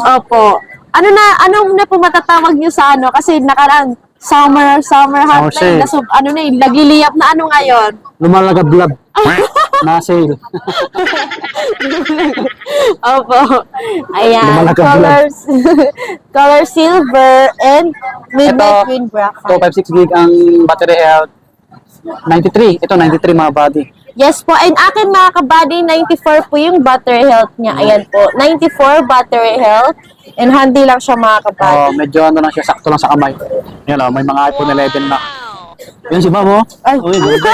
Opo. Ano na po matatawag nyo sa ano? Kasi nakaraan, summer hot na yun. sale. So, ano na yun, nagliliyap na ano ngayon? Lumalagablab. Na sale. Opo. Ayan. Lumalagab lang. Colors, color silver and midnight Ito, green graphite. 256 gig ang battery health. 93. Ito, 93 mga body. Yes po. And akin mga kabady, 94 po yung battery health niya. Ayan po. 94 battery health. And handy lang siya mga kabady. Oh, medyo ano lang siya, sakto lang sa kamay. Yan oh, may mga iPhone 11 na. Yan si Ma'am oh. Ay. Uy, ganda.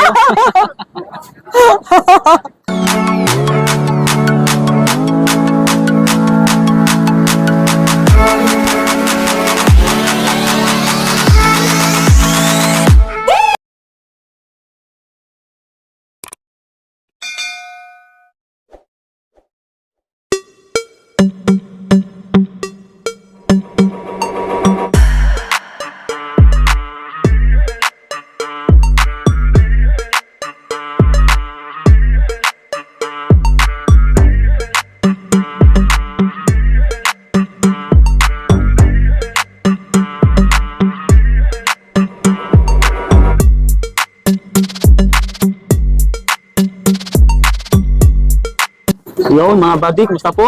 Yun mga buddy, kumusta po?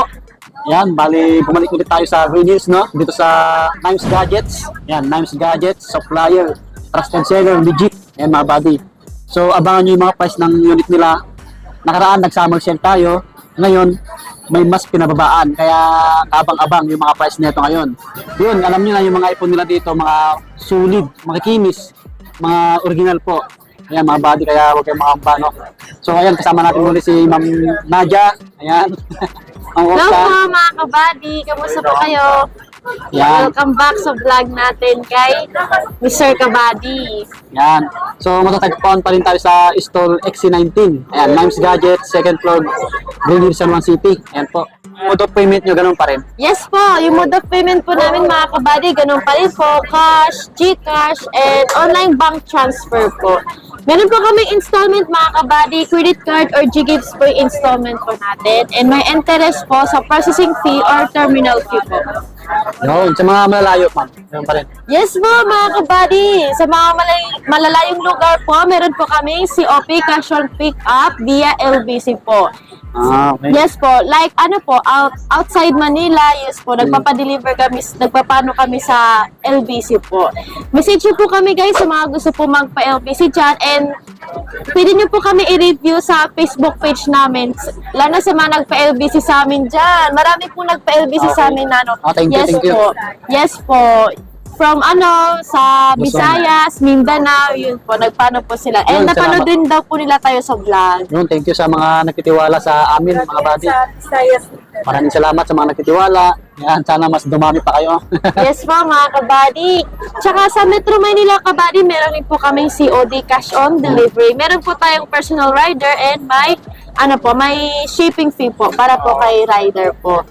Yan, bali bumalik ulit tayo sa Green Hills, no? Dito sa Nimes Gadgets. Yan, Nimes Gadgets, supplier, trusted seller, legit. Yan mga buddy. So abangan nyo yung mga price ng unit nila. Nakaraan, nag-summer sale tayo. Ngayon, may mas pinababaan. Kaya abang-abang yung mga price nito ngayon. Yun, alam nyo na yung mga iPhone nila dito, mga solid, mga kinis, mga original po. Ayan mga buddy, kaya huwag kayong makamba, no? So ayan, kasama natin muli si Ma'am Nadia. Ayan. Ang Hello hosta. po mga kabady. Kamusta po kayo? Yan. Welcome back sa vlog natin kay Mr. Kabady. Yan. So matatagpuan pa rin tayo sa stall XC19. Ayan, Nimes Gadget, second floor, Green Hills, San Juan City. Ayan po. Mode of payment nyo, ganun pa rin. Yes po, yung mode of payment po namin mga kabady, ganun pa rin po, cash, GCash, and online bank transfer po. Meron po kami installment mga kabady, credit card or GGives po yung installment po natin. And may interest po sa processing fee or terminal fee po. Yun, sa mga malalayo, ma'am. Ganun pa rin. Yes po mga kabady, sa mga malalayong lugar po, meron po kami COP cash on pick up via LBC po. Ah, okay. Yes po, like ano po, outside Manila, yes po, nagpapadeliver kami, nagpapano kami sa LBC po. Message nyo po kami guys sa mga gusto po magpa-LBC dyan, and pwede nyo po kami i-review sa Facebook page namin, lalo na sa mga nagpa-LBC sa amin dyan. Marami po nagpa-LBC sa amin na ano. Oh, thank you, Yes thank you. po, yes po. From ano, sa Visayas, Mindanao, yun po, nagpano po sila. And Yun, napanood salamat. din daw po nila tayo sa vlog. Yun, thank you sa mga nagtitiwala sa amin, mga buddy. Maraming salamat sa mga nagtitiwala. Yan, sana mas dumami pa kayo. Yes po mga kabady. Tsaka sa Metro Manila kabady, meron rin po kaming COD cash on delivery. Meron po tayong personal rider and may may shipping fee po para po kay rider po.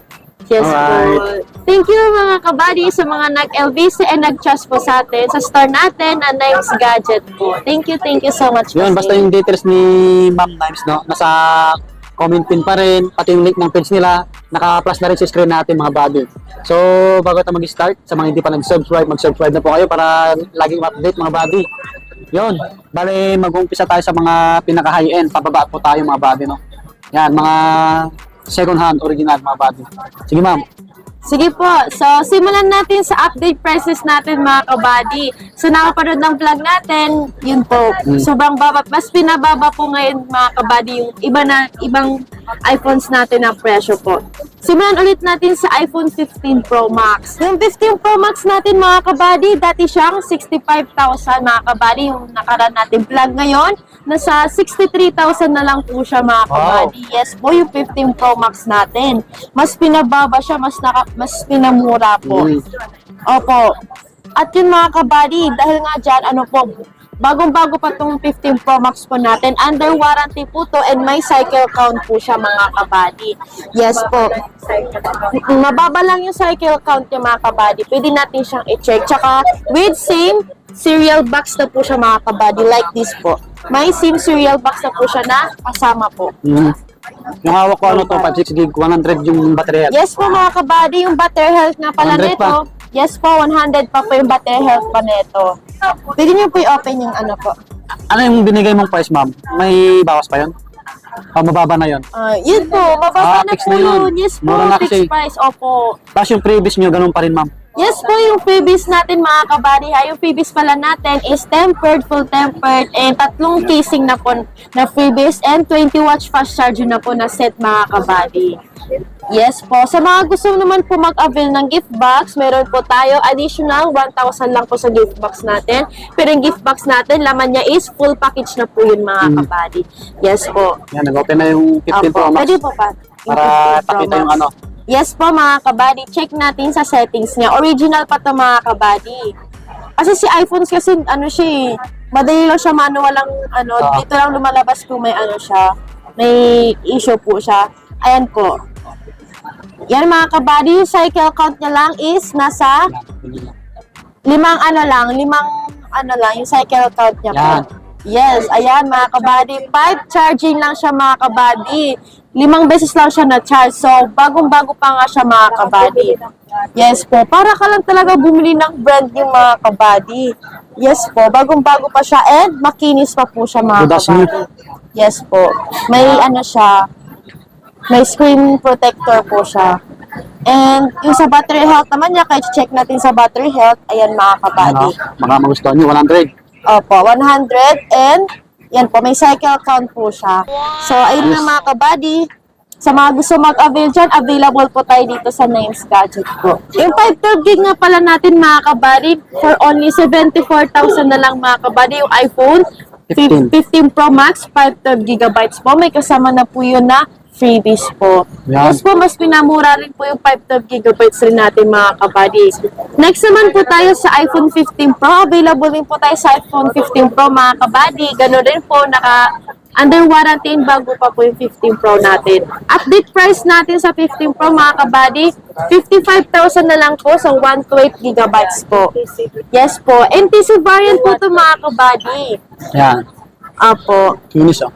Yes po. Alright. Thank you mga kabady sa mga nag-LVC and nag-trust po sa atin sa store natin na Nimes Gadget po. Thank you so much po. Yun, basta yung details ni Ma'am Nimes, no? Nasa comment pin pa rin, pati yung link ng page nila, naka-plus na rin sa screen natin mga buddy. So, bago tayo mag-start, sa mga hindi pa nag-subscribe, mag-subscribe na po kayo para laging update mga buddy. Yun, bali mag-umpisa tayo sa mga pinaka-high-end, pababa po tayo mga buddy, no? Yan, mga second hand, original mga buddy. Sige ma'am. Sige po. So, simulan natin sa update prices natin mga kabady. So, nakapanood ng vlog natin, yun po. Sobrang baba. Mas pinababa po ngayon mga kabady yung ibang iPhones natin ang presyo po. Simulan ulit natin sa iPhone 15 Pro Max. Yung 15 Pro Max natin mga kabady, dati siyang 65,000 mga kabady. Yung nakaraan natin vlog ngayon, nasa 63,000 na lang po siya mga kabady. Wow. Yes po, yung 15 Pro Max natin. Mas pinababa siya, mas pinamura po. Opo. At yun mga kabady, dahil nga dyan, bagong-bago pa tong 15 Pro Max po natin. Under warranty po to and may cycle count po siya mga kabady. Yes po. Mababa lang yung cycle count niya mga kabady. Pwede natin siyang i-check. Tsaka with same serial box na po siya mga kabady. Like this po. May same serial box na po siya na kasama po. Yung hawak ko, ano to, 56 gig, 100 yung battery health. Yes po mga kabady, yung battery health nga pala 100 nito. pa. Yes po, 100 pa po yung battery health pa nito. Pwede niyo po i-open yung ano po. Ano yung binigay mong price, ma'am? May bawas pa yun? O mababa na yun? Yun po, mababa na fix po na yun. yun. Yes po, Mura na kasi. fixed price. Opo. Tapos yung previous nyo, ganun pa rin, ma'am. Yes po, yung freebies natin mga kabady ha. Yung freebies pala natin is tempered, full tempered, and 3 casing na po na freebies and 20 watts fast charge na po na set mga kabady. Yes po. Sa mga gusto naman po mag-avail ng gift box, meron po tayo additional 1,000 lang po sa gift box natin. Pero yung gift box natin, laman niya is full package na po yun mga kabady. Yes po. Yan, nag-open na yung 15 Pro Max. Pwede po pa. Para pakita yung ano. Yes po mga kabady, check natin sa settings niya. Original pa to mga kabady. Kasi si iPhones kasi ano siya madali lang siya manual lang ano, dito lang lumalabas kung may ano siya. May issue po siya. Ayan po. Yan mga kabady, yung cycle count niya lang is nasa limang yung cycle count niya po. Yan. Yes, ayan mga kabady. 5 charging lang siya mga kabady. 5 beses lang siya na-charge. So, bagong-bago pa nga siya mga kabady. Yes po. Para ka lang talaga bumili ng brand new mga kabady. Yes po. Bagong-bago pa siya and makinis pa po siya mga Good afternoon. kabady. Yes po. May ano siya. May screen protector po siya. And yung sa battery health naman niya, kahit check natin sa battery health, ayan mga kabady. Ano, mga magustuhan nyo, 100. Opo, 100 and yan po, may cycle count po siya. So, ayun na mga kabady. Sa mga gusto mag-avail dyan, available po tayo dito sa Nimes Gadget po. Yung 512 gig nga pala natin mga kabady, for only 74,000 na lang mga kabady, yung iPhone 15 Pro Max, 512 gigabytes po. May kasama na po yun na freebies po. Yan. Yes po, mas pinamura rin po yung 512 gigabytes rin natin mga kabady. Next naman po tayo sa iPhone 15 Pro. Available din po tayo sa iPhone 15 Pro mga kabady. Ganun din po, under warranty and bago pa po yung 15 Pro natin. Update price natin sa 15 Pro mga kabady, 55,000 na lang po sa 128 gigabytes po. Yes po. NTC variant po ito mga kabady. Yan. Apo. Kinis, oh.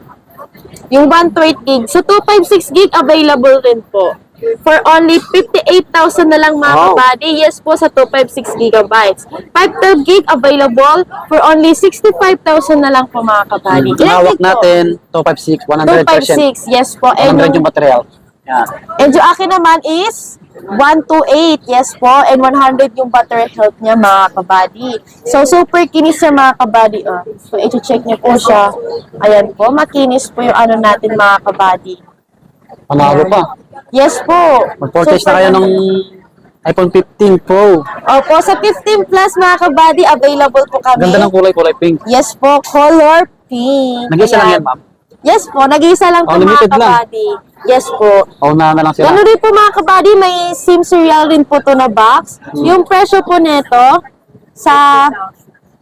Yung 128 gig. So, 256 gig available rin po. For only 58,000 na lang mga Wow. kabady. Yes po sa 256 gigabytes. 512 gig available for only 65,000 na lang po mga kabady. Yung hawak natin, 256, 100%. 256. Yes po. 100 yung material. Yan. And yung akin naman is 128, yes po, and 100 yung battery health niya mga kabady. So, super kinis siya mga kabady. So, i-check niyo po siya. Ayan po, makinis po yung ano natin mga kabady. Panalo pa. Yes po. Mag-purchase na Super kayo ng iPhone 15 Pro. Opo, sa 15 Plus mga kabady, available po kami. Ganda ng kulay pink. Yes po, color pink. Nag-isa lang Ayan. yan, ma'am. Yes po, nag-iisa lang po mga limited lang. kabady. Yes po. Pauna na lang sila. Gano'n rin po mga kabady, may SIM serial rin po to na box. Yung presyo po nito, sa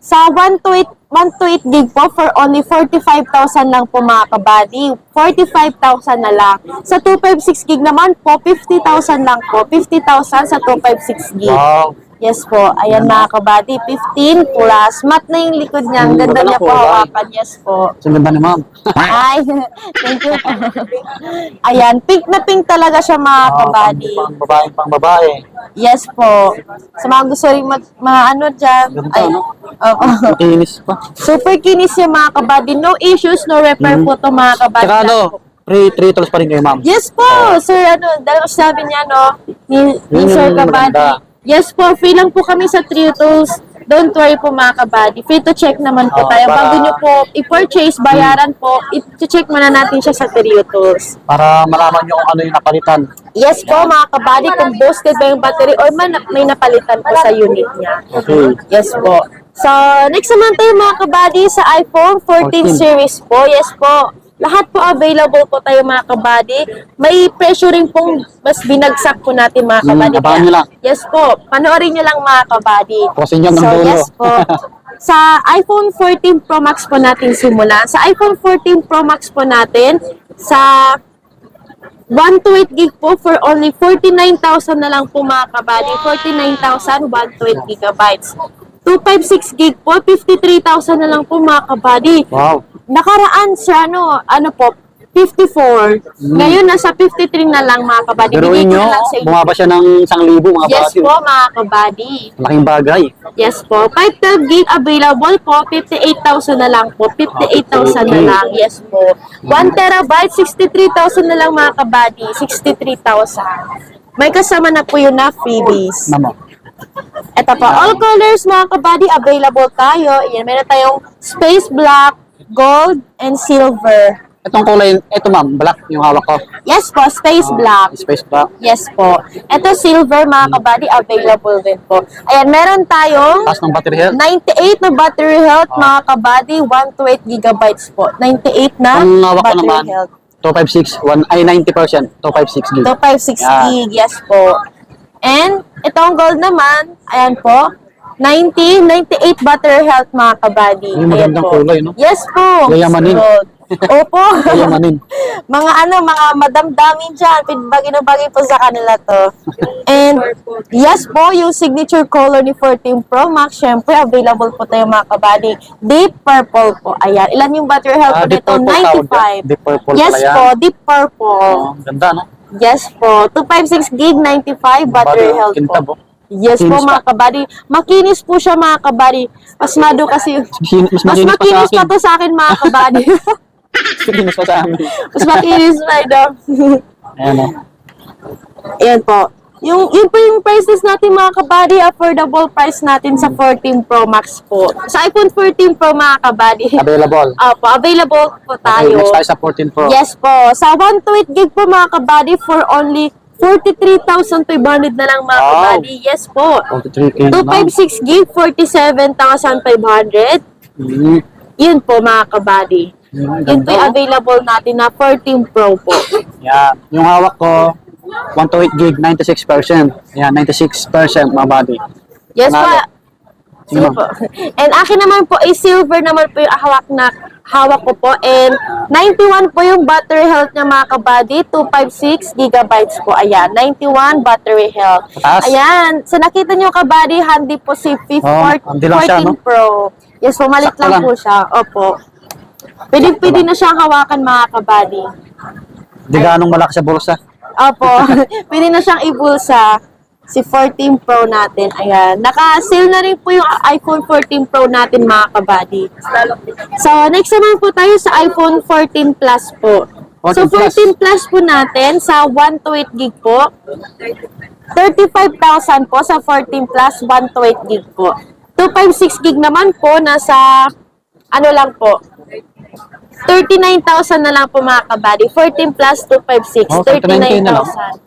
128 gig po for only 45,000 lang po mga kabady. 45,000 na lang. Sa 256 gig naman po, 50,000 lang po. 50,000 sa 256 gig. Wow. Yes po. Ayan mga kabady, 15 plus. Mat na yung likod niya. Ang ganda Ganda niya na po po, hawakan. Yes po. Ang ganda ni ma'am. Ay, thank you po. Ayan, pink na pink talaga siya mga kabady. Pang babae. Yes po. Sa mga gusto rin mga ano dyan. Ganda, Ay, no? oo. Kinis pa. Super kinis yung mga kabady. No issues, no repair po to mga kabady. Tsaka ano, free tools pa rin kayo, ma'am. Yes po, sir, ano, dahil sabi niya, no, ni Yun Sir yung Kabady. maganda. Yes po, free lang po kami sa Trio Tools. Don't worry po mga kabady. Free to check naman po tayo. para- Bago nyo po i-purchase, bayaran po, i-check muna natin siya sa Trio Tools. Para malaman nyo kung ano yung napalitan. Yes po mga kabady, kung boosted ba yung battery or may napalitan po sa unit niya. Okay. Yes po. So, next naman tayo mga kabady sa iPhone 14 14. series po. Yes po. Lahat po available po tayo mga kabady. May presyo rin pong mas binagsak po natin mga kabady. abangan nyo lang. Yes po. Panoorin nyo lang mga kabady. Posin nyo ng So, dulo. yes po. Sa iPhone 14 Pro Max po natin simulan. Sa iPhone 14 Pro Max po natin, sa 128 gig po for only 49,000 na lang po mga kabady. 49,000, 128 gigabytes. 256 gig po, 53,000 na lang po mga kabady. Wow. Nakaraan sa ano po, 54. Ngayon, nasa 53 na lang mga kabady. Pero Bigay ko inyo, na lang sa inyo. bumaba siya ng 1,000 mga Yes buddy. po, mga kabady. Malaking bagay. Yes po. 512 gig available po. 58,000 na lang po. 58,000 na lang. Yes po. 1 terabyte, 63,000 na lang mga kabady. 63,000. May kasama na po yun na freebies. Namo. Ito po, all colors mga kabady, available tayo. Yan, meron tayong space black, gold, and silver. Itong kulay, ito ma'am, black yung hawak ko. Yes po, space black. Space black. Yes po. Ito silver mga kabady, available din po. Ayan, meron tayong Taas ng battery health. 98 na battery health mga kabady, 1 to 8 gigabytes po. 98 na Ang hawak ko battery naman, health. 256, 90%, 256 gig. 256 Yan. gig, yes po. And itong gold naman, ayan po, 98 battery health mga kabady. Yung Ayan magandang po. kulay, no? Yes po. Yayamanin. Gold. Opo. Yayamanin. mga madamdamin dyan. Bagay na bagay po sa kanila to. And yes po, yung signature color ni 14 Pro Max, syempre available po tayo mga kabady. Deep purple po. Ayan. Ilan yung battery health po Deep nito? purple tawag 95. yan. Deep purple Yes pala yan. po, deep purple. Oh, ganda, no? Yes po. 256 gig, 95 battery health Kintab, po. oh. Yes po Makinis mga kabady. Makinis po siya mga kabady. Pasmado kasi. Mas Mas makinis pa sa makinis pa akin. to sa akin mga kabady. Makinis pa sa amin. Mas makinis pa ito. Ayan, oh. Ayan po. Yun po yung prices natin mga kabady. Affordable price natin sa 14 Pro Max po. Sa iPhone 14 Pro mga kabady. Available. Opo, available po Okay, tayo. next tayo sa 14 Pro. Yes po. Sa 1 to 8 gig po mga kabady for only 43,500 na lang mga Wow. kabady. Yes po. 43K naman. 256 gig, 47,500. Mm. Yun po mga kabady. Yun po yung available natin na 14 Pro po. Yan. Yung hawak ko, 1 to 8 gig, 96%. Yan, 96% mga buddy. Yes po. Panalo. Sige po. And akin naman po ay silver naman po yung hawak ko po. And 91 po yung battery health niya mga kabady. 256 gigabytes po. Ayan. 91 battery health. Taas. Ayan. So nakita niyo kabady, handy po si handy lang siya, 14 no? Pro. Yes po, malit Sakto lang lang. po siya. Opo. Pwede na siyang hawakan mga kabady. Hindi ganong malaki sa bulsa. Opo. Pwede na siyang ibulsa. Si 14 Pro natin. Ayan. Naka-sale na rin po yung iPhone 14 Pro natin mga kabady. So, next naman po tayo sa iPhone 14 Plus po. 14 So, Plus. 14 Plus po natin sa 1 to 8 gig po. 35,000 po sa 14 Plus 1 to 8 gig po. 256 gig naman po nasa ano lang po. 39,000 na lang po mga kabady. 14 plus 256. Oh, 39K na lang. 39,000.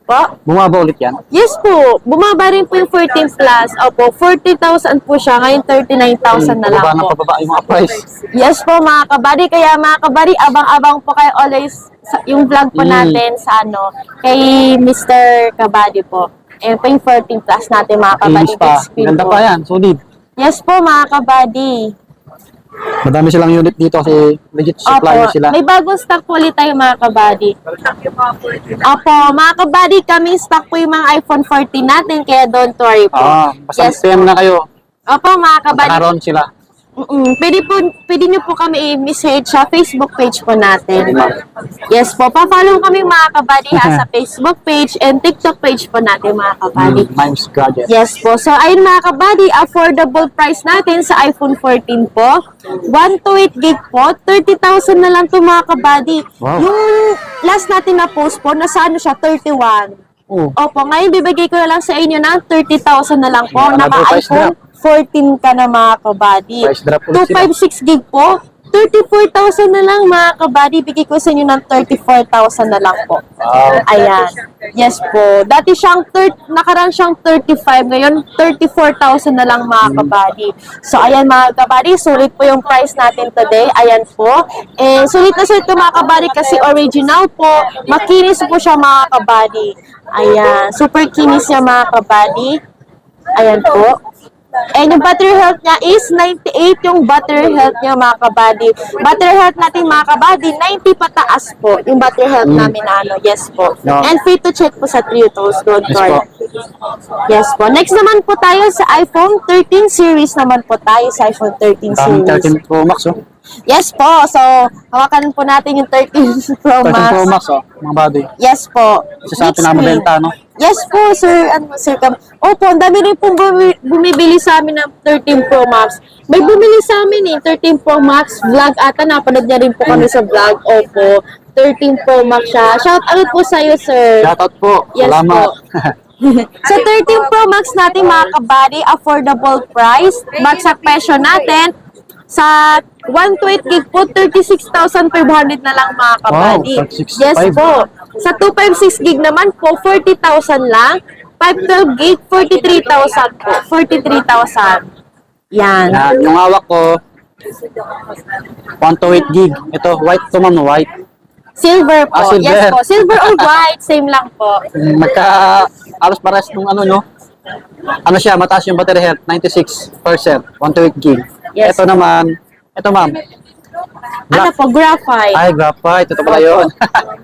Po? Bumaba ulit yan. Yes po. Bumaba rin po yung 14 plus. Opo, 40,000 po siya. Ngayon 39,000 na lang Pababa na po. pababa yung mga price. Yes po mga kabady. Kaya mga kabady, abang-abang po kayo always yung vlog po natin sa ano, kay Mr. Kabady po. Ayun po yung 14 plus natin mga kabady. Kinis pa. Big screen Ganda po. pa yan. Solid. Yes po mga kabady. Madami silang unit dito kasi legit supplier sila. May bagong stock po ulit tayo mga kabady. Opo, mga kabady, kami stock po yung mga iPhone 14 natin, kaya don't worry po. Basta Yes PM na kayo. Opo, mga kabady. Nakaroon sila. Pwede nyo po kami i-message sa Facebook page po natin. Yes po, pa-follow kami mga kabady sa Facebook page and TikTok page po natin mga kabady. Nice gadget. Yes po. So, ayun mga kabady, affordable price natin sa iPhone 14 po. 1 to 8 gig po. 30,000 na lang to mga kabady. Wow. Yung last natin na post po, nasa ano siya, 31. Oh. Opo, ngayon bibigay ko na lang sa inyo ng 30,000 na lang po. Another price Naka-iPhone 14 ka na mga kabady. Price drop ulit sila. 256 gig po. 34,000 na lang mga kabady. Bigay ko sa inyo ng 34,000 na lang po. Wow. Ayan. Yes po. Dati nakaraan siyang 35. Ngayon, 34,000 na lang mga kabady. So, ayan mga kabady. Sulit po yung price natin today. Ayan po. And sulit na sulit ko mga kabady kasi original po. Makinis po siya mga kabady. Ayan. Super kinis niya mga kabady. Ayan po. And yung battery health niya is 98 yung battery health niya mga kabady. Battery health natin mga kabady, 90 pataas po yung battery health namin na ano. Yes po. No. And free to check po sa Trios. Don't Yes worry. po. Yes po. Next naman po tayo sa iPhone 13 series naman po tayo sa iPhone 13 Ang series. 13 Pro Max, oh. Yes po. So, hawakan po natin yung 13 Pro 13 Max. Pro Max, oh, mga buddy. Yes po. Isa sa Big pinamabenta, screen. no? Yes po, sir. Sir Opo, ang dami rin pong bumibili sa amin ng 13 Pro Max. May bumili sa amin 13 Pro Max. Vlog ata, napanood niya rin po kami sa vlog. Opo, 13 Pro Max siya. Shout out po sa iyo, sir. Shoutout po. Yes Salamat. Sa 13 Pro Max natin, mga kabady, affordable price. Bagsak presyo natin. Sa 128 gig po, 36,500 na lang, mga kabady. Wow, 36,500. Yes po. Sa 256 gig naman po, 40,000 lang. 512 gig, 43,000 po. 43,000. Yan. Yan, yung hawak ko, 128 gig. Ito, white to man, white. Silver po. Ah, silver. Yes po. Silver or white, same lang po. Alos pares nung ano, no? Ano siya, mataas yung battery health, 96%, 128 gig. Yes. Ito naman, ito ma'am. Ano po, graphite. Ay, graphite, ito pala yun.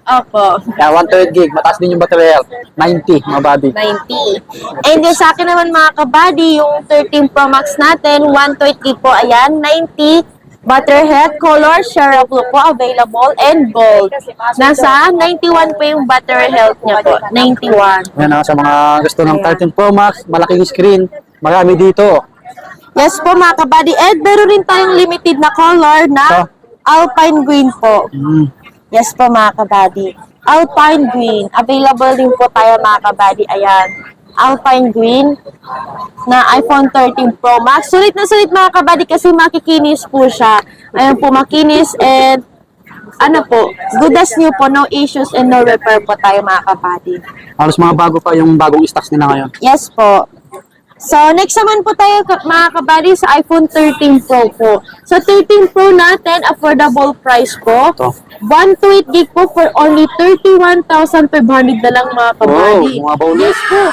Opo. Yan, 128 gig, mataas din yung battery health, 90, mga buddy. 90. And yung sa akin naman, mga kabady, yung 13 Pro Max natin, 128 gig po, ayan, 90. Battery health, color, shareable po, available, and gold. Nasa 91 po yung battery health niya po. 91. Yan, sa mga gusto ng 13 Pro Max, malaking screen, marami dito. Yes po, mga kabady. And meron rin tayong limited na color na Alpine Green po. Yes po, mga kabady. Alpine Green. Available din po tayo, mga kabady. Ayan. Alpine Green na iPhone 13 Pro Max. Sulit na sulit, mga kabady, kasi makikinis po siya. Ayan po, makinis, and ano po, good as new po, no issues and no repair po tayo, mga kabady. Halos mga bago pa yung bagong stocks nila ngayon. Yes po. So, next naman po tayo, mga kabady, sa iPhone 13 Pro po. Sa 13 Pro natin, affordable price po. Ito. 128 gig po for only 31,500 na lang, mga kabady. Wow, mga bonus. Yes po.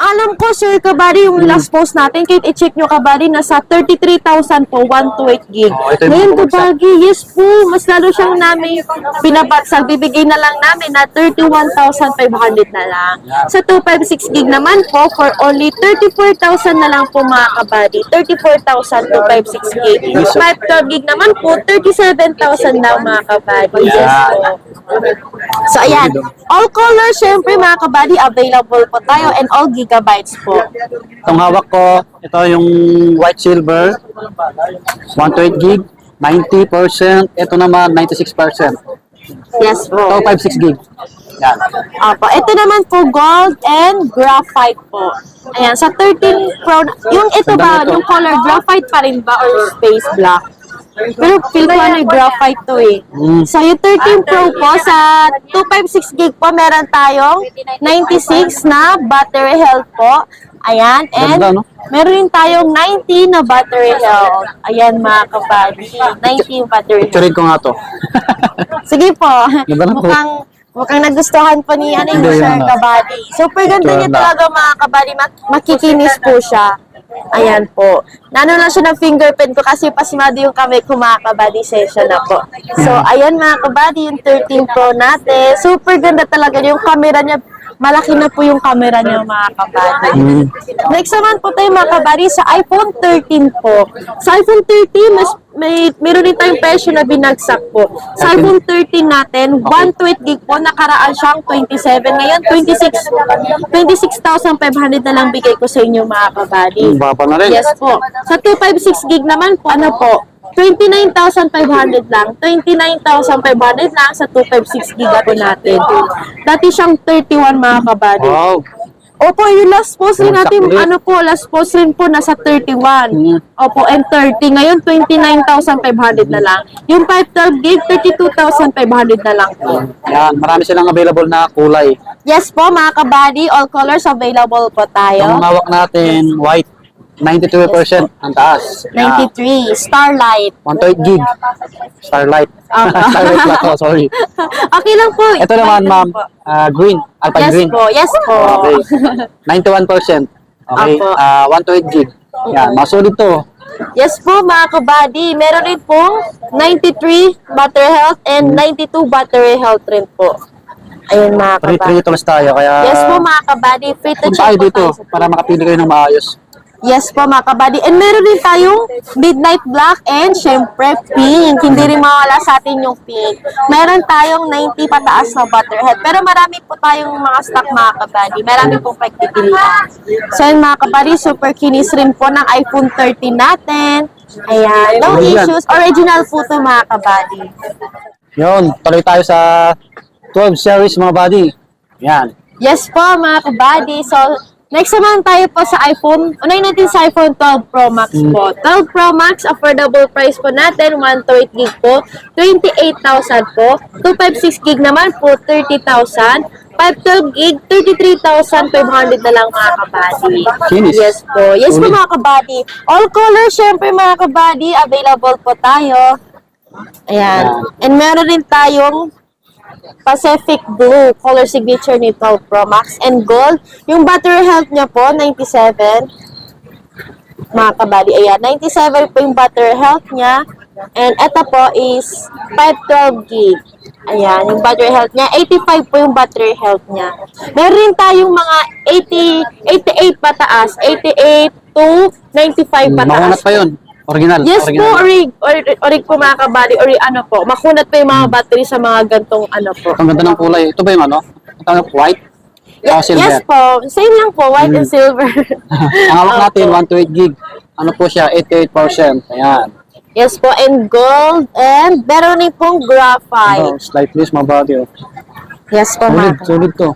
Alam ko, sir, kabady, yung last post natin, kahit i-check nyo, kabady, nasa 33,000 po, 128 gig. Oh, ito yung Ngayon, bumagsak. kabady, yes po, mas lalo siyang namin pinabagsag. Bibigay na lang namin na 31,500 na lang. Sa 256 gig naman po, for only 34,000 na lang po, mga kabady. 34,000, 256 gig. 512 gig naman po, 37,000 na, mga kabady. Yes po. So, ayan. All colors, syempre, mga kabady, available po tayo, and all gigabytes po. Itong hawak ko, ito yung white silver, 128 gig, 90%, ito naman 96%. Yes po. Ito 56 gig. Yan. Opo. Ito naman po, gold and graphite po. Ayan, sa 13 Pro, yung ito ba, Ganda nito. yung color graphite pa rin ba or space black? Pero feel ko ano yung graphite to eh. So, yung 13 Pro po, sa 256 gig po, meron tayong 96 na battery health po. Ayan, and Ganda, no? meron rin tayong 90 na battery health. Ayan, mga kabady. 90 yung battery health. Picturein ko nga to. Sige po. Ganda na po. Mukhang nagustuhan po ni ano yung Hindi, Sir ano. Kabady. Super ganda niya Ganda. talaga, mga kabady. Makikinis po siya. Ayan po. Nano lang siya ng fingerprint ko kasi pasimado yung kamay ko, mga kabady, session na po. So, ayan, mga kabady, yung 13 Pro natin. Super ganda talaga yung camera niya. Malaki na po yung camera niya, mga kabady. Next naman po tayo, mga kabady, sa iPhone 13 po. Sa iPhone 13, meron din tayong presyo na binagsak po. Sa iPhone 13 natin, 128 gig po, nakaraan siyang 27. Ngayon, 26,500 na lang bigay ko sa inyo, mga kabady. Baba na rin. Yes po. Sa 256 gig naman po, ano po, 29,500 lang. 29,500 lang sa 256 gig po natin. Dati siyang 31, mga kabady. Wow. Opo, yung last post rin natin, Saklit. ano po, last post rin po, nasa 31. Opo, and 30. Ngayon, 29,500 na lang. Yung 512 gig, 32,500 na lang po. Yan, marami silang available na kulay. Yes po, mga kabady, all colors available po Yung tayo. hawak natin, white, 92% ang taas. Yan. 93, Starlight. 128 gig. Starlight. Starlight lang to, sorry. Okay lang po. Ito naman, ma'am, green. Alpine Yes green. po, yes po. Okay. 91%. Okay. Apo. 128 gig. Yan, masulit to. Yes po, mga kabady. Meron rin pong 93 battery health and 92 battery health rin po. Ayun, mga kabady. Free tulos tayo, kaya Yes po, mga kabady. Free to punta check tayo po dito tayo sa para makapili kayo ng maayos. Yes po mga kabady. And meron din tayong midnight black and syempre pink. Hindi rin mawala sa atin yung pink. Meron tayong 90 pataas na butterhead. Pero marami po tayong mga stock mga kabady. Marami pong pagpipilian. So yun mga kabady, super kinis rin po ng iPhone 13 natin. Ayan, no issues. Original po ito mga kabady. Yun, tuloy tayo sa 12 series mga buddy. Yan. Yes po mga kabady. So next naman tayo po sa iPhone. Unahin natin sa iPhone 12 Pro Max po. 12 Pro Max, affordable price po natin. 128 gig po. 28,000 po. 256 gig naman po. 30,000. 512 gig. 33,500 na lang mga kabady. Kinis. Yes po. Yes po Ulit. mga kabady. All colors syempre mga kabady. Available po tayo. Ayan. And meron rin tayong Pacific Blue, color signature ni 12 Pro Max, and gold. Yung battery health niya po, 97. Mga kabady, ayan, 97 po yung battery health niya. And ito po is 512 gig. Ayan, yung battery health niya. 85 po yung battery health niya. Meron rin tayong mga 88 pataas. 88 to 95 pataas. Makunat pa yun. Original. Yes po, original. orig po mga kabady, or ano po, makunat po yung mga battery sa mga gantong ano po. Ang ganda ng kulay. Ito ba yung ano? Ito yung white? Silver. Yes po, same lang po, white and silver. Ang hawak natin, Opo. 128 gig. Ano po siya? 88%. Ayan. Yes po, and gold, and meron din pong Ito, graphite. slight twist mga buddy. Oh. Yes po Solid, mga solid to.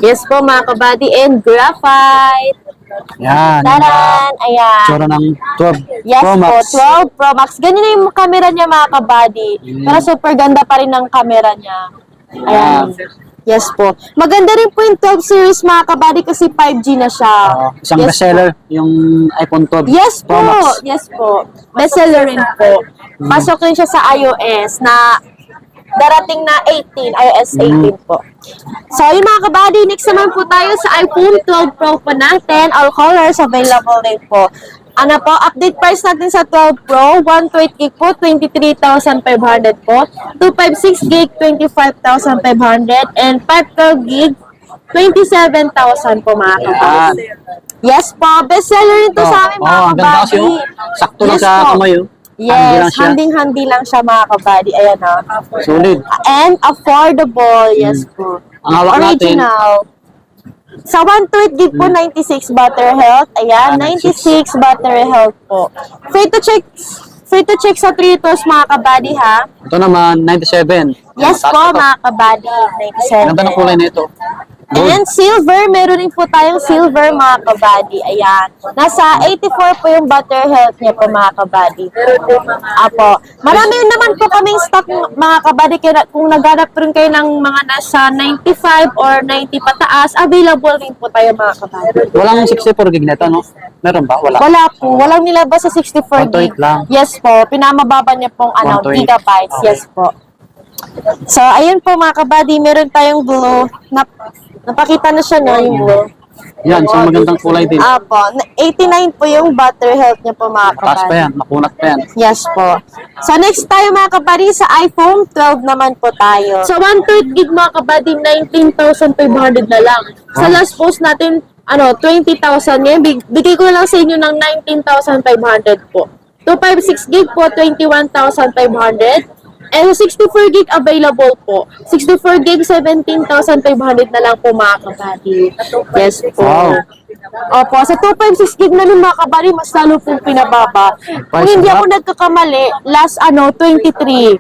Yes po mga kabady, and graphite. Yan. Taran, ayan. Tsura ng 12 Yes Pro Max. po, 12 Pro Max. Ganyan na yung camera niya mga kabady. Pero super ganda pa rin ng camera niya. Ayan. Yes po. Maganda rin po yung 12 series mga kabady kasi 5G na siya. Isang Yes bestseller, yung iPhone 12 Yes po, Pro Max. yes po. Bestseller rin po. Pasok rin siya sa iOS na darating na 18, iOS 18 po. So, yung mga kabady, next naman po tayo sa iPhone 12 Pro po natin. All colors available rin po. Ano po, update price natin sa 12 Pro, 128 gig po, 23,500 po. 256 gig, 25,500. And 512 gig, 27,000 po mga kabady. Yes po, bestseller rin to sa amin mga ang ganda kasi kabady. oh. Sakto lang Yes sa po. kamay oh. Handy lang Yes, siya. handing-handi lang siya mga kabady. Ayan o. Solid. And affordable, yes po. Ang hawak natin, Original. Sa 128 gig po, 96 battery health. Ayan, 96 battery health po. Free to check sa 3 tours mga kabady ha. ito naman 97. Yes Taas po ito. mga kabady, Ganda ng kulay 97. na ito. And silver, meron rin po tayong silver mga kabady. Ayan. Nasa 84 po yung battery health niya po mga kabady. Apo. Marami naman po kaming stock mga kabady. Kaya kung naghanap rin kayo ng mga nasa 95 or 90 pataas, available rin po tayo mga kabady. Walang 64 gig nito, no? Meron ba? Wala. Wala po. Walang nilabas sa 64 gig. 128 lang. Yes po. Pinamababa niya pong 128. gigabytes. Okay. Yes po. So, ayun po mga kabady. Meron tayong blue. Napakita na siya no, yung blue. Yan, isang magandang kulay din. Apo. 89 po yung battery health niya po mga Taas pa kabady. yan, makunat pa yan. Yes po. So, next tayo mga kabady sa iPhone 12 naman po tayo. So, 128 gig mga kabady, 19,500 na lang. Sa last post natin, 20,000 ngayon. Bigay ko na lang sa inyo ng 19,500 po. 256 gig po, 21,500. And 64 gig available po. 64 gig, 17,500 na lang po mga kabady. Yes po. Wow. Opo, sa 256 gig na mga kabady, mas lalo pong pinababa. Kung hindi ako nagkakamali, last 23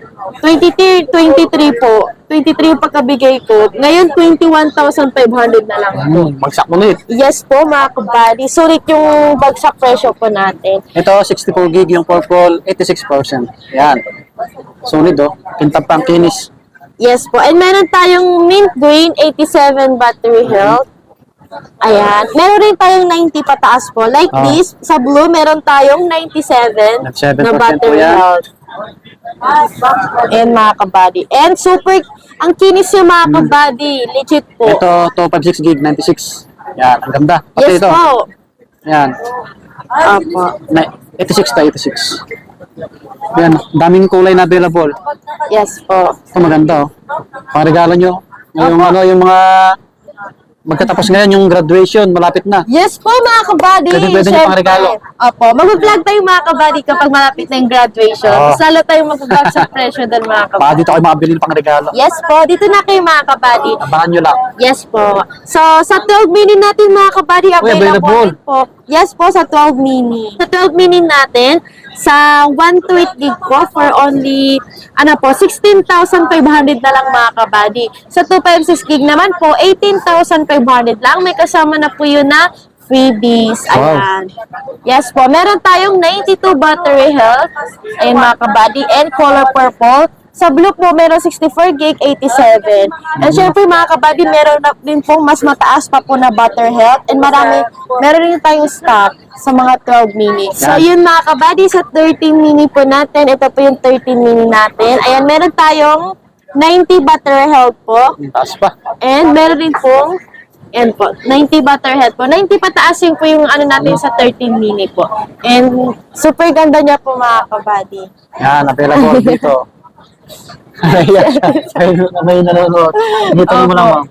po. 23 yung pagkabigay ko. Ngayon, 21,500 na lang po. Bagsak ulit. Yes po mga kabady. Sulit yung bagsak presyo po natin. Ito, 64 gig yung purple, 86%. Yan. Solid oh. Kintab pang kinis. Yes po. And meron tayong mint green, 87 battery health. Ayan. Meron rin tayong 90 pataas po. Like this, sa blue, meron tayong 97 na 97% battery po yan. health. And mga kabady. And super, ang kinis yung mga kabady. Legit po. Ito, 256 gig, 96. Yan, ang ganda. Pati Yes ito. po. Yan. Apo. 86 to 86. Yan, daming kulay na available. Yes po. Ito maganda oh. Pang regalo nyo. Yung Opo. yung mga magkatapos ngayon yung graduation, malapit na. Yes po mga kabady. Pwede niyo pang regalo. Opo, mag-vlog tayo mga kabady kapag malapit na yung graduation. Oo. Mas lalo tayong mag-vlog sa presyo doon mga Baka kabady. dito kayo makabili ng pang regalo. Yes po, dito na kayo mga kabady. Abangan nyo lang. Yes po. So, sa 12 mini natin mga kabady, available available. din po. Yes po, sa 12 mini. Sa 12 mini natin, sa 128 gig po for only, 16,500 na lang mga kabady. Sa 256 gig naman po, 18,500 lang. May kasama na po yun na freebies. Ayan. Yes po. Meron tayong 92 battery health. Ayan mga kabady. And color purple. Sa blue po, meron 64 gig, 87. And syempre mga kabady, meron na din po mas mataas pa po na battery health. And meron rin tayong stock sa mga 12 mini. So yun mga kabady, sa 13 mini po natin, ito po yung 13 mini natin. Ayan, meron tayong 90 battery health po. Taas pa. And meron din pong, yan po, 90 battery health po. 90 pataas yung po yung natin sa 13 mini po. And super ganda niya po mga kabady. Yan, available dito. May nanonood. Dito mo lang, ma'am.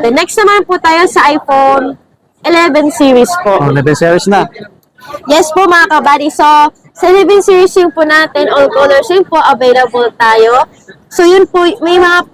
The next naman po tayo sa iPhone 11 series po. Oh, 11 series na. Yes po mga kabady. So, sa 11 series yung po natin, all colors yung po available tayo. So yun po,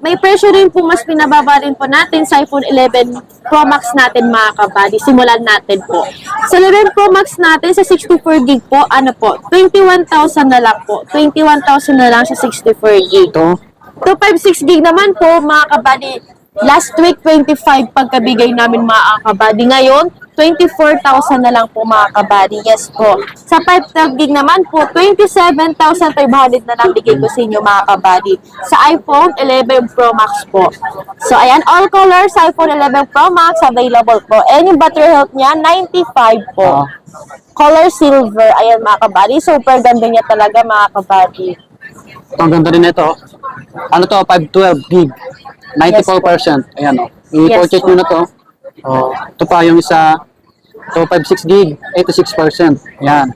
may presyo rin po mas pinababa rin po natin sa iPhone 11 Pro Max natin mga kabady. Simulan natin po. Sa 11 Pro Max natin sa 64 gig po, 21,000 na lang po. 21,000 na lang sa 64 gig. Ito. 256 gig naman po mga kabady. Last week, 25 pagkabigay namin mga kabady. Ngayon, 24,000 na lang po mga kabady. Yes po. Sa 512 gig naman po, 27,500 na lang bigay ko sa inyo mga kabady. Sa iPhone 11 Pro Max po. So, ayan, all colors iPhone 11 Pro Max available po. And yung battery health niya, 95 po. Color silver. Ayan mga kabady. Super ganda niya talaga mga kabady. Ito, ang ganda rin ito. Ano to? 512 gig. 94%. Ayan, oh. I-purchase nyo na to. Oh, ito pa yung isa. 256 gig. 86%. Ayan.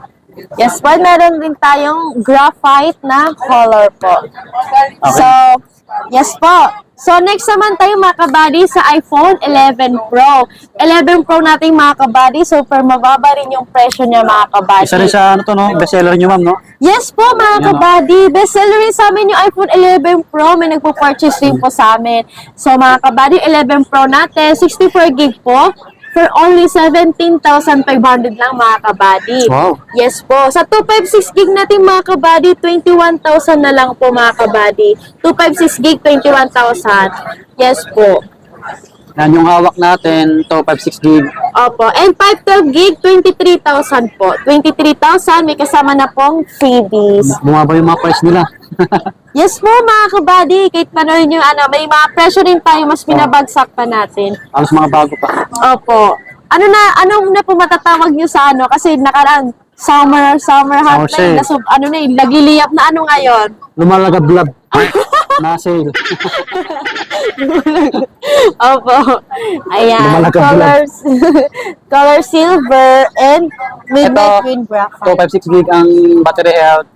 Yes po, meron din tayong graphite na color po. Okay. So, yes po. So, next naman tayo mga kabady sa iPhone 11 Pro. 11 Pro natin mga kabady, super mababa rin yung presyo niya mga kabady. Isa rin sa ano to, no? Bestseller nyo, ma'am, no? Yes po mga Yan, kabady, bestseller rin sa amin yung iPhone 11 Pro, may nagpo-purchase rin po sa amin. So mga kabady, 11 Pro natin, 64 gig po, for only 17,500 lang mga kabady. Wow. Yes po. Sa 256 gig natin mga kabady, 21,000 na lang po mga kabady. 256 gig, 21,000. Yes po. Yan yung hawak natin. 256 gig. Opo. And 512 gig, 23,000 po. 23,000, may kasama na pong freebies. Bumaba yung mga price nila. Yes po mga kabady, kahit pa rin yung may mga presyo rin tayo, mas pinabagsak pa natin. Halos mga bago pa. Opo. Anong na po matatawag nyo sa kasi nakaraan, summer hot Summer sale. na yun, lagiliyap na ngayon. Lumalagablab. Na sale. Opo. Ayan. Lumalagab Colors, color silver and midnight Ito, green graphite. 256 gig ang battery health.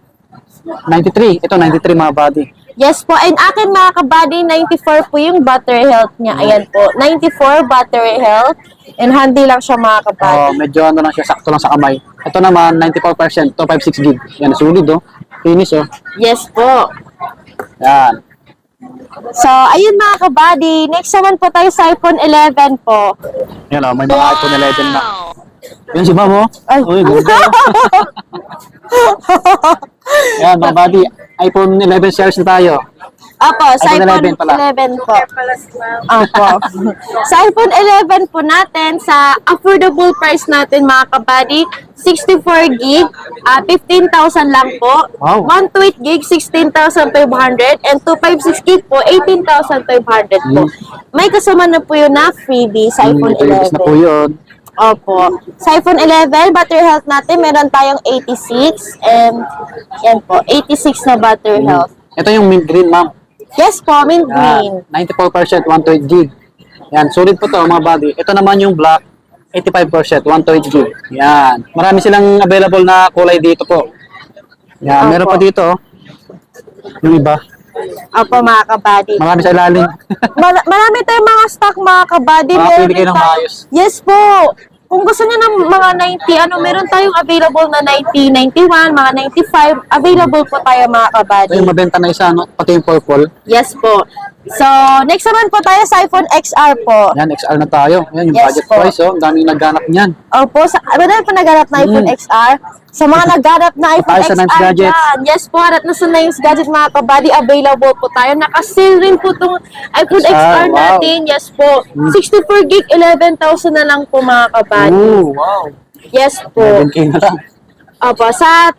93. Ito, 93 mga body. Yes po. And akin mga kabady, 94 po yung battery health niya. Ayan po. 94 battery health. And handy lang siya mga kabady. Oh, medyo ano lang siya, sakto lang sa kamay. Ito naman, 94%, 256 gig. Yan, sulit, oh. Finish, oh. Yes po. Yan. So, ayun mga kabady. Next naman po tayo sa iPhone 11 po. Yan, oh, may mga iPhone 11 na. Yan si Ma'am, oh. Ay. Uy, ganda. Yan, mga buddy. iPhone 11 series na tayo. Opo, sa iPhone iPhone 11 pala. 11 po. Opo. Sa iPhone 11 po natin, sa affordable price natin mga kabady, 64 gig, 15,000 lang po. Wow. 128 gig, 16,500. And 256 gig po, 18,500 po. May kasama na po yun na freebie sa iPhone Previous na po 11. yun. Opo. Sa iPhone 11, battery health natin, meron tayong 86 and yan po, 86 na battery health. Ito yung mint green, ma'am. Yes po, mint green. Yan, 94%, 128 gig. Yan, solid po to mga buddy. Ito naman yung black, 85%, 128 gig. Yan. Marami silang available na kulay dito po. Yan, meron Opo. pa dito, oh. Yung iba. Opo, mga kabady. Marami sa ilalim. Marami tayong mga stock, mga kabady. Makapili kayo ng tayo- maayos. Yes po. Kung gusto niyo ng mga 90, meron tayong available na 90, 91, mga 95. Available po tayo, mga Ito kabady. yung mabenta na isa, no? Pati yung purple. Yes po. So, next naman po tayo sa iPhone XR po. Yan, XR na tayo. Yan, yung Yes budget po. price, oh. Ang daming nagganap niyan. Opo, marami po naghanap na iPhone XR. Sa mga naghanap na iPhone Tayo sa Nimes XR Gadgets. dyan. Yes po, harap na sa Nimes Gadget, mga kabady. Available po tayo. Naka-sale rin po itong iPhone XR, XR wow. natin. Yes po. 64 gig, 11,000 na lang po, mga kabady. Ooh, wow. Yes po. 11K na lang. Opo, sa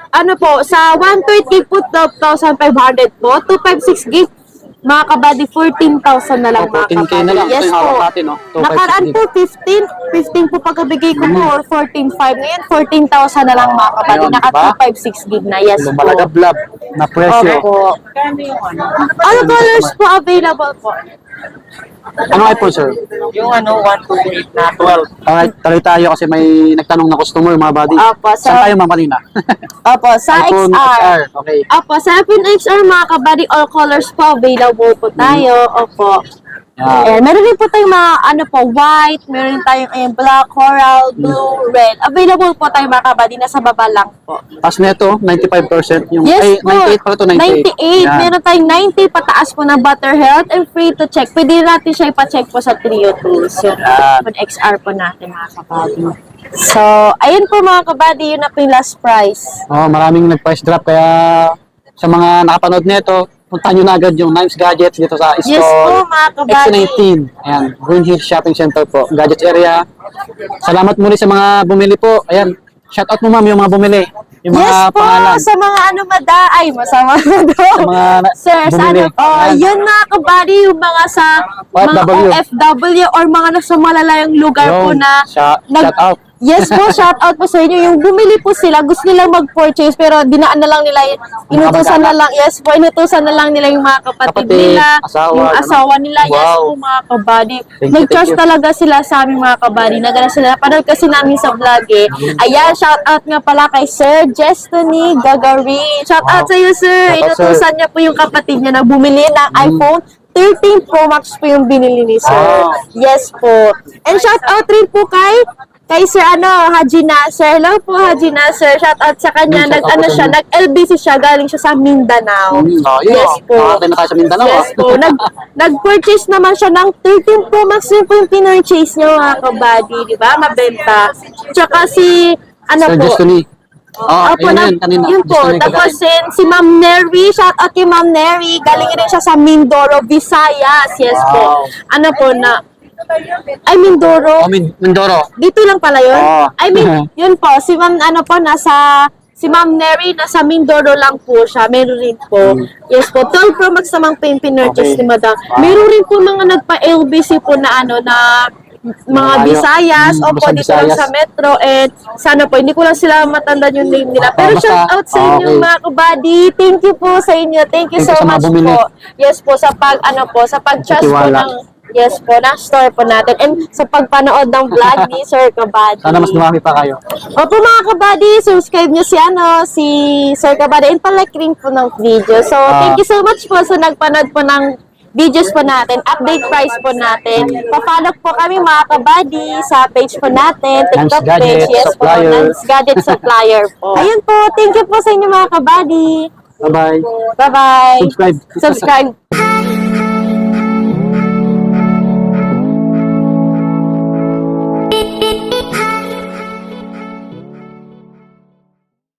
128 gig po, 12,500 po. 256 gig, mga kabady, 14,000 na lang, Oh, mga 14K kabady. na lang. Yes Ito yung po. hawak natin, no? 256 Nakaraan gig. po, 15 po pagkabigay ko po, or 14,500. Ngayon, 14,000 na lang, mga kabady. Ayun, Naka diba? 256 gig na. Yes po. Lumalagablab na presyo. Opo. Ano colors po available po? Ano iPhone, sir? Yung 128 na 12. Alright, tuloy tayo kasi may nagtanong na customer, mga buddy. Opo, Saan tayo, ma'am, kanina? Opo, sa iPhone XR. XR. Okay. Opo, sa iPhone XR, mga kabady, all colors po available po tayo. Opo. Yan. Meron din po tayong mga white, meron din tayong black, coral, blue, red. Available po tayong mga kabady, nasa baba lang po. Tapos nito, 95% yung, Yes ay, po. 98 pala to, 98. 98. Yan. Meron tayong 90 pataas po na butter health and free to check. Pwede natin siya ipa-check po sa Trio Tools. Yung Yan. iPhone XR po natin, mga kabady. So, ayun po, mga kabady, yun na po yung last price. Oh, maraming nag-price drop kaya sa mga nakapanood nito, punta nyo na agad yung Nimes Gadgets dito sa Yes po, store. mga kabady. X19. Ayan, Green Hills Shopping Center po, Gadgets area. Salamat muli sa mga bumili po. Ayan, shout out mo, ma'am, yung mga bumili. Yung mga Yes po, pangalan. sa mga ay, masama na daw. Sa mga Sir, sa bumili. Yan. yun mga kabady, yung mga sa mga OFW. OFW or mga nasa malalayang lugar po Yun, na shout out. Yes po, shout out po sa inyo. Yung bumili po sila, gusto nilang mag-purchase pero dinaan na lang nila, inutusan na lang, yes po, inutusan na lang nila yung mga kapatid nila, asawa, yung ganun. asawa nila, yes Wow. po mga kabady. Thank you, Nag-trust thank you. talaga sila sa aming mga kabady. Nagana sila, napanood kasi namin sa vlog eh. Ayan, shout out nga pala kay Sir Jestony Gagarin. Shout out sa iyo, sir. Shout out, sir. Inutusan niya po yung kapatid niya na bumili ng iPhone 13 Pro Max po yung binili ni sir. Wow. Yes po. And shout out rin po kay Sir Haji Nasser. Hello po, Haji Nasser. Shout out sa kanya. Shout out po sa inyo. Nag-LBC siya. Galing siya sa Mindanao. Yes po. Nakakita na tayo sa Mindanao. Yes po. Nag-purchase naman siya ng 13 Pro Max. Yun po yung pinurchase niyo, mga kabady. Di ba? Mabenta. Tsaka si, Sir po. Justony. Oh, Opo, ayun, kanina. yun po. Justony Tapos Gagarin. si Ma'am Neri, shout out kay Ma'am Neri. Galing rin siya sa Mindoro, Visayas. Yes po. Wow. Mindoro. Oh, Mindoro. Dito lang pala yun? Oo. Yun po. Si Ma'am, si Ma'am Neri, nasa Mindoro lang po siya. Meron rin po. Yes po. 12 Pro Max namang pin-purchase Okay. ni Madam. Meron rin po mga nagpa-LBC po na mga Malayo. Visayas. Opo, Basta dito lang Visayas. sa Metro. And sana po, hindi ko lang sila matandaan yung name nila. Pero Basta- shout out sa inyo, okay. mga kabady. Thank you po sa inyo. Thank you Thank you so sa mga much bumili. po. Yes po, sa pag-trust po Tiwala. yes po, ng store po natin. And sa pagpanood ng vlog ni Sir Kabady. Sana mas dumami pa kayo. Opo mga kabady, subscribe nyo si Sir Kabady and palike rin po ng video. So, thank you so much po sa nagpanood po ng videos po natin, update price po natin. Pa-follow po kami mga kabady sa page po natin, TikTok Nimes page, Gadget yes po, Supplier. Nimes Gadget Supplier po. Ayun po, thank you po sa inyo mga kabady. Bye-bye. Bye-bye. Subscribe. Subscribe.